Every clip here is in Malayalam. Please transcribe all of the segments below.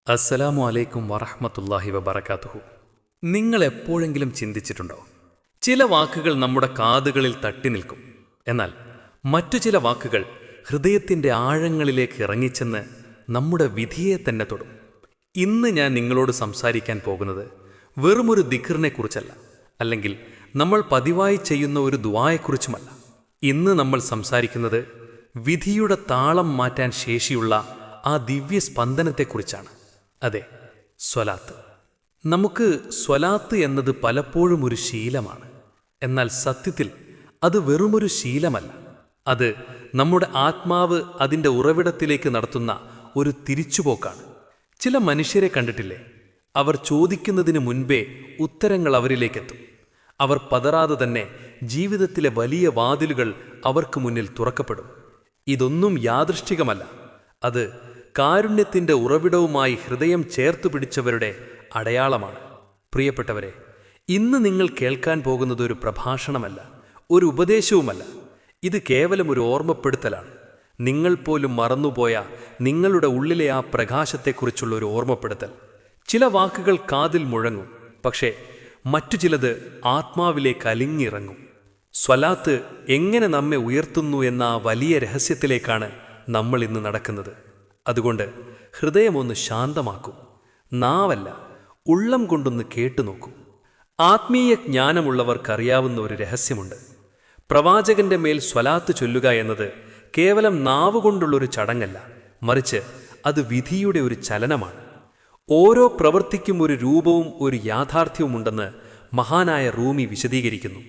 അസ്സലാമു അലൈക്കും വറഹ്മത്തുള്ളാഹി വബറകാതുഹു. നിങ്ങൾ എപ്പോഴെങ്കിലും ചിന്തിച്ചിട്ടുണ്ടോ, ചില വാക്കുകൾ നമ്മുടെ കാതുകളിൽ തട്ടി നിൽക്കും, എന്നാൽ മറ്റു ചില വാക്കുകൾ ഹൃദയത്തിൻ്റെ ആഴങ്ങളിലേക്ക് ഇറങ്ങിച്ചെന്ന് നമ്മുടെ വിധിയെ തന്നെ തൊടും. ഇന്ന് ഞാൻ നിങ്ങളോട് സംസാരിക്കാൻ പോകുന്നത് വെറുമൊരു ദിക്റിനെ കുറിച്ചല്ല, അല്ലെങ്കിൽ നമ്മൾ പതിവായി ചെയ്യുന്ന ഒരു ദുആയെക്കുറിച്ചുമല്ല. ഇന്ന് നമ്മൾ സംസാരിക്കുന്നത് വിധിയുടെ താളം മാറ്റാൻ ശേഷിയുള്ള ആ ദിവ്യ സ്പന്ദനത്തെക്കുറിച്ചാണ്. അതെ, സ്വലാത്ത്. നമുക്ക് സ്വലാത്ത് എന്നത് പലപ്പോഴും ഒരു ശീലമാണ്. എന്നാൽ സത്യത്തിൽ അത് വെറുമൊരു ശീലമല്ല. അത് നമ്മുടെ ആത്മാവ് അതിൻ്റെ ഉറവിടത്തിലേക്ക് നടത്തുന്ന ഒരു തിരിച്ചുപോക്കാണ്. ചില മനുഷ്യരെ കണ്ടിട്ടില്ലേ, അവർ ചോദിക്കുന്നതിന് മുൻപേ ഉത്തരങ്ങൾ അവരിലേക്കെത്തും. അവർ പതറാതെ തന്നെ ജീവിതത്തിലെ വലിയ വാതിലുകൾ അവർക്ക് മുന്നിൽ തുറക്കപ്പെടും. ഇതൊന്നും യാദൃശ്ചികമല്ല, അത് കാരുണ്യത്തിൻ്റെ ഉറവിടവുമായി ഹൃദയം ചേർത്തു പിടിച്ചവരുടെ അടയാളമാണ്. പ്രിയപ്പെട്ടവരെ, ഇന്ന് നിങ്ങൾ കേൾക്കാൻ പോകുന്നത് ഒരു പ്രഭാഷണമല്ല, ഒരു ഉപദേശവുമല്ല. ഇത് കേവലം ഒരു ഓർമ്മപ്പെടുത്തലാണ്. നിങ്ങൾ പോലും മറന്നുപോയ നിങ്ങളുടെ ഉള്ളിലെ ആ പ്രകാശത്തെക്കുറിച്ചുള്ള ഒരു ഓർമ്മപ്പെടുത്തൽ. ചില വാക്കുകൾ കാതിൽ മുഴങ്ങും, പക്ഷേ മറ്റു ചിലത് ആത്മാവിലേക്ക് അലിഞ്ഞിറങ്ങും. സ്വലാത്ത് എങ്ങനെ നമ്മെ ഉയർത്തുന്നു എന്ന ആ വലിയ രഹസ്യത്തിലേക്കാണ് നമ്മൾ ഇന്ന് നടക്കുന്നത്. അതുകൊണ്ട് ഹൃദയമൊന്ന് ശാന്തമാക്കൂ, നാവല്ല ഉള്ളം കൊണ്ടൊന്ന് കേട്ടുനോക്കൂ. ആത്മീയ ജ്ഞാനമുള്ളവർക്കറിയാവുന്ന ഒരു രഹസ്യമുണ്ട്. പ്രവാചകന്റെ മേൽ സ്വലാത്ത് ചൊല്ലുക എന്നത് കേവലം നാവുകൊണ്ടുള്ളൊരു ചടങ്ങല്ല, മറിച്ച് അത് വിധിയുടെ ഒരു ചലനമാണ്. ഓരോ പ്രവൃത്തിക്കും ഒരു രൂപവും ഒരു യാഥാർത്ഥ്യവുമുണ്ടെന്ന് മഹാനായ റൂമി വിശദീകരിക്കുന്നു.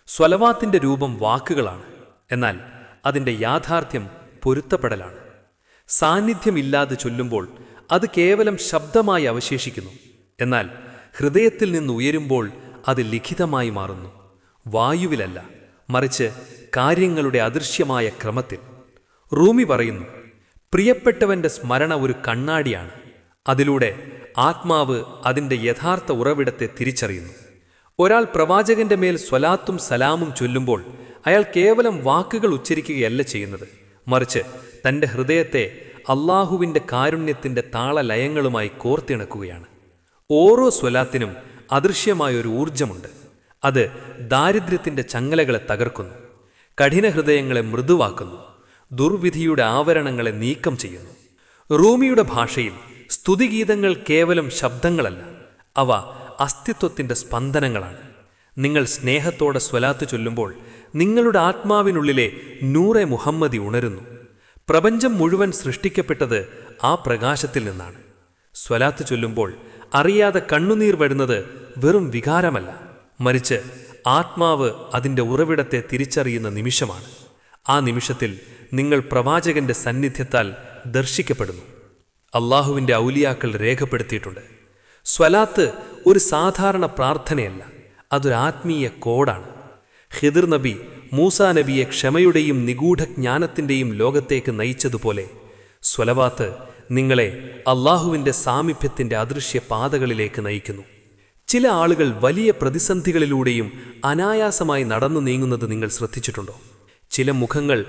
സ്വലവാത്തിൻ്റെ രൂപം വാക്കുകളാണ്, എന്നാൽ അതിൻ്റെ യാഥാർത്ഥ്യം പൊരുത്തപ്പെടലാണ്. സാന്നിധ്യമില്ലാതെ ചൊല്ലുമ്പോൾ അത് കേവലം ശബ്ദമായി അവശേഷിക്കുന്നു, എന്നാൽ ഹൃദയത്തിൽ നിന്ന് ഉയരുമ്പോൾ അത് ലിഖിതമായി മാറുന്നു. വായുവിലല്ല, മറിച്ച് കാര്യങ്ങളുടെ അദൃശ്യമായ ക്രമത്തിൽ. റൂമി പറയുന്നു, പ്രിയപ്പെട്ടവന്റെ സ്മരണ ഒരു കണ്ണാടിയാണ്. അതിലൂടെ ആത്മാവ് അതിൻ്റെ യഥാർത്ഥ ഉറവിടത്തെ തിരിച്ചറിയുന്നു. ഒരാൾ പ്രവാചകന്റെ മേൽ സ്വലാത്തും സലാമും ചൊല്ലുമ്പോൾ അയാൾ കേവലം വാക്കുകൾ ഉച്ചരിക്കുകയല്ല ചെയ്യുന്നത്, മറിച്ച് തൻ്റെ ഹൃദയത്തെ അള്ളാഹുവിൻ്റെ കാരുണ്യത്തിൻ്റെ താളലയങ്ങളുമായി കോർത്തിണക്കുകയാണ്. ഓരോ സ്വലാത്തിനും അദൃശ്യമായൊരു ഊർജമുണ്ട്. അത് ദാരിദ്ര്യത്തിൻ്റെ ചങ്ങലകളെ തകർക്കുന്നു, കഠിന ഹൃദയങ്ങളെ മൃദുവാക്കുന്നു, ദുർവിധിയുടെ ആവരണങ്ങളെ നീക്കം ചെയ്യുന്നു. റൂമിയുടെ ഭാഷയിൽ സ്തുതിഗീതങ്ങൾ കേവലം ശബ്ദങ്ങളല്ല, അവ അസ്തിത്വത്തിൻ്റെ സ്പന്ദനങ്ങളാണ്. നിങ്ങൾ സ്നേഹത്തോടെ സ്വലാത്ത് ചൊല്ലുമ്പോൾ നിങ്ങളുടെ ആത്മാവിനുള്ളിലെ നൂറെ മുഹമ്മദി ഉണരുന്നു. പ്രപഞ്ചം മുഴുവൻ സൃഷ്ടിക്കപ്പെട്ടത് ആ പ്രകാശത്തിൽ നിന്നാണ്. സ്വലാത്ത് ചൊല്ലുമ്പോൾ അറിയാതെ കണ്ണുനീർ വരുന്നത് വെറും വികാരമല്ല, മറിച്ച് ആത്മാവ് അതിൻ്റെ ഉറവിടത്തെ തിരിച്ചറിയുന്ന നിമിഷമാണ്. ആ നിമിഷത്തിൽ നിങ്ങൾ പ്രവാചകന്റെ സന്നിധ്യത്താൽ ദർശിക്കപ്പെടുന്നു. അള്ളാഹുവിൻ്റെ ഔലിയാക്കൾ രേഖപ്പെടുത്തിയിട്ടുണ്ട്, സ്വലാത്ത് ഒരു സാധാരണ പ്രാർത്ഥനയല്ല, അതൊരു ആത്മീയ കോഡാണ്. ഖിദിർ നബി മൂസാ നബിയെ ക്ഷമയുടെയും നിഗൂഢജ്ഞാനത്തിൻ്റെയും ലോകത്തേക്ക് നയിച്ചതുപോലെ സ്വലവാത്ത് നിങ്ങളെ അള്ളാഹുവിൻ്റെ സാമീപ്യത്തിൻ്റെ അദൃശ്യ പാതകളിലേക്ക് നയിക്കുന്നു. ചില ആളുകൾ വലിയ പ്രതിസന്ധികളിലൂടെയും അനായാസമായി നടന്നു നീങ്ങുന്നത് നിങ്ങൾ ശ്രദ്ധിച്ചിട്ടുണ്ടോ? ചില മുഖങ്ങൾ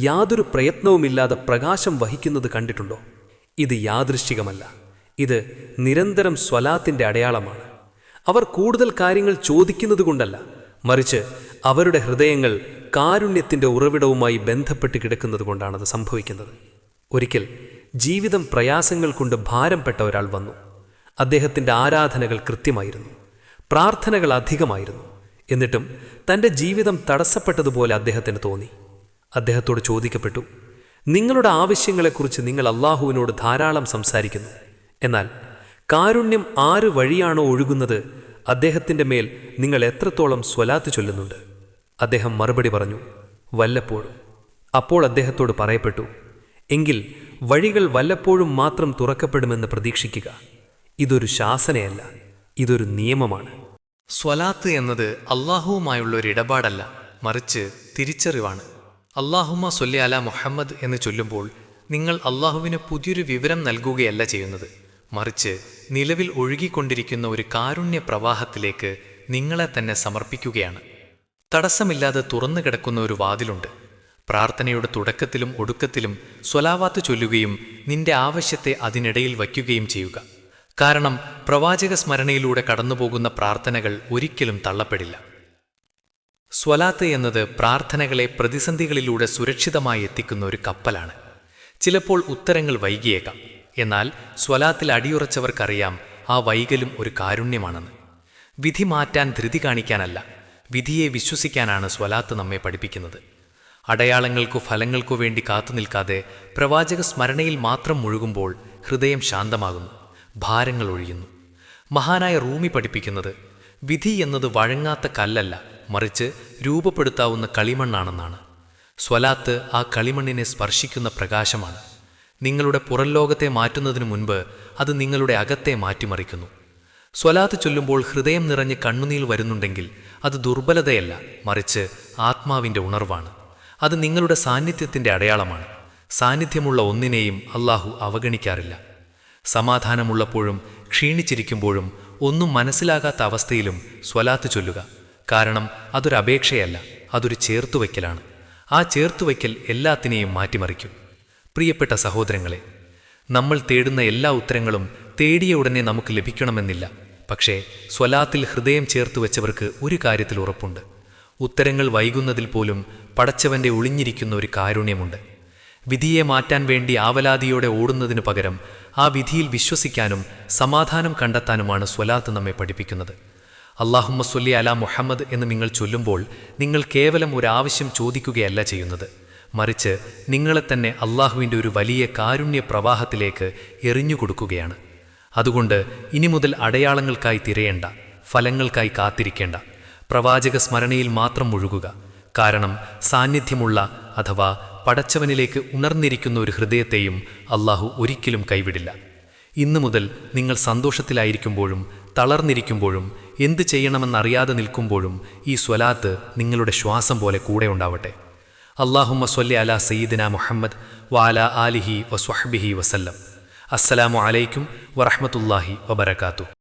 യാതൊരു പ്രയത്നവുമില്ലാതെ പ്രകാശം വഹിക്കുന്നത് കണ്ടിട്ടുണ്ടോ? ഇത് യാദൃശ്ചികമല്ല, ഇത് നിരന്തരം സ്വലാത്തിൻ്റെ അടയാളമാണ്. അവർ കൂടുതൽ കാര്യങ്ങൾ ചോദിക്കുന്നതുകൊണ്ടല്ല, മറിച്ച് അവരുടെ ഹൃദയങ്ങൾ കാരുണ്യത്തിൻ്റെ ഉറവിടവുമായി ബന്ധപ്പെട്ട് കിടക്കുന്നതുകൊണ്ടാണത് സംഭവിക്കുന്നത്. ഒരിക്കൽ ജീവിതം പ്രയാസങ്ങൾ കൊണ്ട് ഭാരംപ്പെട്ട ഒരാൾ വന്നു. അദ്ദേഹത്തിൻ്റെ ആരാധനകൾ കൃത്യമായിരുന്നു, പ്രാർത്ഥനകൾ അധികമായിരുന്നു. എന്നിട്ടും തൻ്റെ ജീവിതം തടസ്സപ്പെട്ടതുപോലെ അദ്ദേഹത്തിന് തോന്നി. അദ്ദേഹത്തോട് ചോദിക്കപ്പെട്ടു, നിങ്ങളുടെ ആവശ്യങ്ങളെക്കുറിച്ച് നിങ്ങൾ അള്ളാഹുവിനോട് ധാരാളം സംസാരിക്കുന്നു, എന്നാൽ കാരുണ്യം ആര് വഴിയാണോ ഒഴുകുന്നത് അദ്ദേഹത്തിൻ്റെ മേൽ നിങ്ങൾ എത്രത്തോളം സ്വലാത്ത് ചൊല്ലുന്നുണ്ട്? അദ്ദേഹം മറുപടി പറഞ്ഞു, വല്ലപ്പോഴും. അപ്പോൾ അദ്ദേഹത്തോട് പറയപ്പെട്ടു, എങ്കിൽ വഴികൾ വല്ലപ്പോഴും മാത്രം തുറക്കപ്പെടുമെന്ന് പ്രതീക്ഷിക്കുക. ഇതൊരു ശാസനയല്ല, ഇതൊരു നിയമമാണ്. സ്വലാത്ത് എന്നത് അള്ളാഹുവുമായുള്ള ഒരു ഇടപാടല്ല, മറിച്ച് തിരിച്ചറിവാണ്. അല്ലാഹുമ്മ സ്വല്ലി അലാ മുഹമ്മദ് എന്ന് ചൊല്ലുമ്പോൾ നിങ്ങൾ അള്ളാഹുവിന് പുതിയൊരു വിവരം നൽകുകയല്ല ചെയ്യുന്നത്, മറിച്ച് നിലവിൽ ഒഴുകിക്കൊണ്ടിരിക്കുന്ന ഒരു കാരുണ്യ പ്രവാഹത്തിലേക്ക് നിങ്ങളെ തന്നെ സമർപ്പിക്കുകയാണ്. തടസ്സമില്ലാതെ തുറന്നു കിടക്കുന്ന ഒരു വാതിലുണ്ട്. പ്രാർത്ഥനയുടെ തുടക്കത്തിലും ഒടുക്കത്തിലും സ്വലാവാത്ത് ചൊല്ലുകയും നിന്റെ ആവശ്യത്തെ അതിനിടയിൽ വയ്ക്കുകയും ചെയ്യുക. കാരണം പ്രവാചക സ്മരണയിലൂടെ കടന്നുപോകുന്ന പ്രാർത്ഥനകൾ ഒരിക്കലും തള്ളപ്പെടില്ല. സ്വലാത്ത് എന്നത് പ്രാർത്ഥനകളെ പ്രതിസന്ധികളിലൂടെ സുരക്ഷിതമായി എത്തിക്കുന്ന ഒരു കപ്പലാണ്. ചിലപ്പോൾ ഉത്തരങ്ങൾ വൈകിയേക്കാം, എന്നാൽ സ്വലാത്തിൽ അടിയുറച്ചവർക്കറിയാം ആ വൈകലും ഒരു കാരുണ്യമാണെന്ന്. വിധി മാറ്റാൻ ധൃതി കാണിക്കാനല്ല, വിധിയെ വിശ്വസിക്കാനാണ് സ്വലാത്ത് നമ്മെ പഠിപ്പിക്കുന്നത്. അടയാളങ്ങൾക്കു ഫലങ്ങൾക്കു വേണ്ടി കാത്തുനിൽക്കാതെ പ്രവാചക സ്മരണയിൽ മാത്രം മുഴുകുമ്പോൾ ഹൃദയം ശാന്തമാകുന്നു, ഭാരങ്ങൾ ഒഴിയുന്നു. മഹാനായ റൂമി പഠിപ്പിക്കുന്നത് വിധി എന്നത് വഴങ്ങാത്ത കല്ലല്ല, മറിച്ച് രൂപപ്പെടുത്താവുന്ന കളിമണ്ണാണെന്നാണ്. സ്വലാത്ത് ആ കളിമണ്ണിനെ സ്പർശിക്കുന്ന പ്രകാശമാണ്. നിങ്ങളുടെ പുറംലോകത്തെ മാറ്റുന്നതിനു മുൻപ് അത് നിങ്ങളുടെ അകത്തെ മാറ്റിമറിക്കുന്നു. സ്വലാത്ത് ചൊല്ലുമ്പോൾ ഹൃദയം നിറഞ്ഞ് കണ്ണുനീർ വരുന്നുണ്ടെങ്കിൽ അത് ദുർബലതയല്ല, മറിച്ച് ആത്മാവിൻ്റെ ഉണർവാണ്. അത് നിങ്ങളുടെ സാന്നിധ്യത്തിൻ്റെ അടയാളമാണ്. സാന്നിധ്യമുള്ള ഒന്നിനെയും അല്ലാഹു അവഗണിക്കാറില്ല. സമാധാനമുള്ളപ്പോഴും ക്ഷീണിച്ചിരിക്കുമ്പോഴും ഒന്നും മനസ്സിലാകാത്ത അവസ്ഥയിലും സ്വലാത്ത് ചൊല്ലുക. കാരണം അതൊരു അപേക്ഷയല്ല, അതൊരു ചേർത്തുവയ്ക്കലാണ്. ആ ചേർത്തുവയ്ക്കൽ എല്ലാത്തിനെയും മാറ്റിമറിക്കും. പ്രിയപ്പെട്ട സഹോദരങ്ങളെ, നമ്മൾ തേടുന്ന എല്ലാ ഉത്തരങ്ങളും തേടിയ ഉടനെ നമുക്ക് ലഭിക്കണമെന്നില്ല. പക്ഷേ സ്വലാത്തിൽ ഹൃദയം ചേർത്ത് വെച്ചവർക്ക് ഒരു കാര്യത്തിൽ ഉറപ്പുണ്ട്: ഉത്തരങ്ങൾ വൈകുന്നതിൽ പോലും പടച്ചവൻ്റെ ഒളിഞ്ഞിരിക്കുന്ന ഒരു കാരുണ്യമുണ്ട്. വിധിയെ മാറ്റാൻ വേണ്ടി ആവലാതിയോടെ ഓടുന്നതിനു പകരം ആ വിധിയിൽ വിശ്വസിക്കാനും സമാധാനം കണ്ടെത്താനുമാണ് സ്വലാത്ത് നമ്മെ പഠിപ്പിക്കുന്നത്. അല്ലാഹുമ്മ സ്വല്ലി അലാ മുഹമ്മദ് എന്ന് നിങ്ങൾ ചൊല്ലുമ്പോൾ നിങ്ങൾ കേവലം ഒരു ആവശ്യം ചോദിക്കുകയല്ല ചെയ്യുന്നത്, മറിച്ച് നിങ്ങളെ തന്നെ അല്ലാഹുവിൻ്റെ ഒരു വലിയ കാരുണ്യ പ്രവാഹത്തിലേക്ക് എറിഞ്ഞുകൊടുക്കുകയാണ്. അതുകൊണ്ട് ഇനി മുതൽ അടയാളങ്ങൾക്കായി തിരയേണ്ട, ഫലങ്ങൾക്കായി കാത്തിരിക്കേണ്ട, പ്രവാചക സ്മരണയിൽ മാത്രം മുഴുകുക. കാരണം സാന്നിധ്യമുള്ള അഥവാ പടച്ചവനിലേക്ക് ഉണർന്നിരിക്കുന്ന ഒരു ഹൃദയത്തെയും അല്ലാഹു ഒരിക്കലും കൈവിടില്ല. ഇന്നു മുതൽ നിങ്ങൾ സന്തോഷത്തിലായിരിക്കുമ്പോഴും തളർന്നിരിക്കുമ്പോഴും എന്ത് ചെയ്യണമെന്നറിയാതെ നിൽക്കുമ്പോഴും ഈ സ്വലാത്ത് നിങ്ങളുടെ ശ്വാസം പോലെ കൂടെ ഉണ്ടാവട്ടെ. അല്ലാഹുമ്മ സ്വല്ലി അലാ സയ്യിദിന മുഹമ്മദ് വഅലാ ആലിഹി വസ്വഹ്ബിഹി വസല്ലം. അസ്സലാമു അലൈക്കും വറഹ്മത്തുള്ളാഹി വബറകാതുഹു.